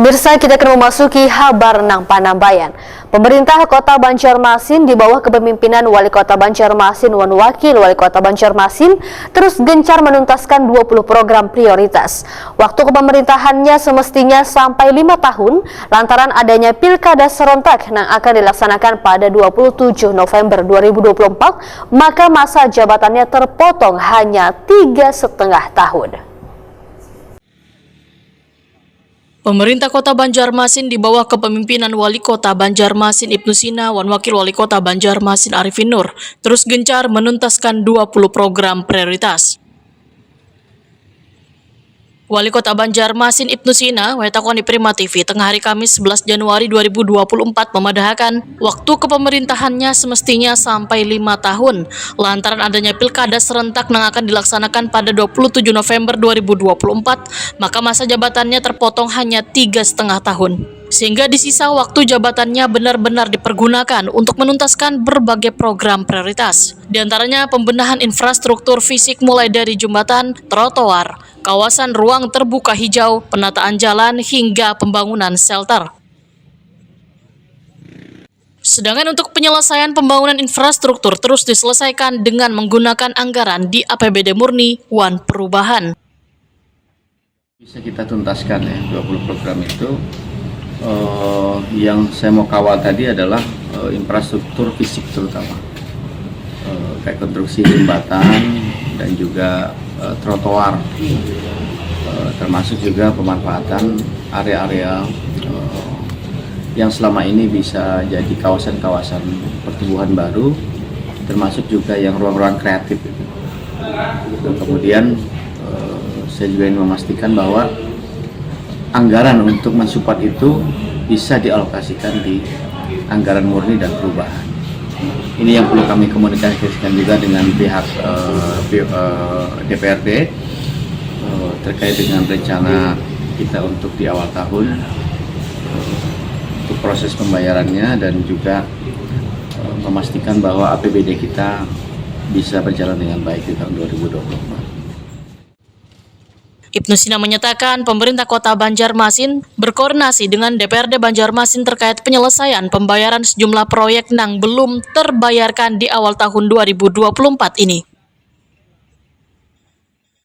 Pemirsa, kita akan memasuki kabar nang Panambayan. Pemerintah Kota Banjarmasin di bawah kepemimpinan Wali Kota Banjarmasin dan Wakil Wali Kota Banjarmasin terus gencar menuntaskan 20 program prioritas. Waktu kepemerintahannya semestinya sampai 5 tahun lantaran adanya pilkada serentak yang akan dilaksanakan pada 27 November 2024, maka masa jabatannya terpotong hanya 3,5 tahun. Pemerintah Kota Banjarmasin di bawah kepemimpinan Wali Kota Banjarmasin Ibnu Sina dan Wakil Wali Kota Banjarmasin Arifin Nur terus gencar menuntaskan 20 program prioritas. Wali Kota Banjarmasin Ibnu Sina, wetakon di Prima TV, tengah hari Kamis 11 Januari 2024 memadahkan waktu kepemerintahannya semestinya sampai 5 tahun lantaran adanya pilkada serentak yang akan dilaksanakan pada 27 November 2024, maka masa jabatannya terpotong hanya 3,5 tahun. Sehingga di sisa waktu jabatannya benar-benar dipergunakan untuk menuntaskan berbagai program prioritas. Di antaranya pembenahan infrastruktur fisik mulai dari jembatan, trotoar, kawasan ruang terbuka hijau, penataan jalan, hingga pembangunan shelter. Sedangkan untuk penyelesaian pembangunan infrastruktur terus diselesaikan dengan menggunakan anggaran di APBD murni Wan Perubahan. Bisa kita tuntaskan ya 20 program itu. Yang saya mau kawal tadi adalah infrastruktur fisik terutama kayak konstruksi jembatan dan juga trotoar, termasuk juga pemanfaatan area-area yang selama ini bisa jadi kawasan-kawasan pertumbuhan baru, termasuk juga yang ruang-ruang kreatif. Dan kemudian saya juga ingin memastikan bahwa anggaran untuk mensupport itu bisa dialokasikan di anggaran murni dan perubahan. Ini yang perlu kami komunikasikan juga dengan pihak DPRD terkait dengan rencana kita untuk di awal tahun untuk proses pembayarannya dan juga memastikan bahwa APBD kita bisa berjalan dengan baik di tahun 2024. Ibnu Sina menyatakan pemerintah Kota Banjarmasin berkoordinasi dengan DPRD Banjarmasin terkait penyelesaian pembayaran sejumlah proyek yang belum terbayarkan di awal tahun 2024 ini.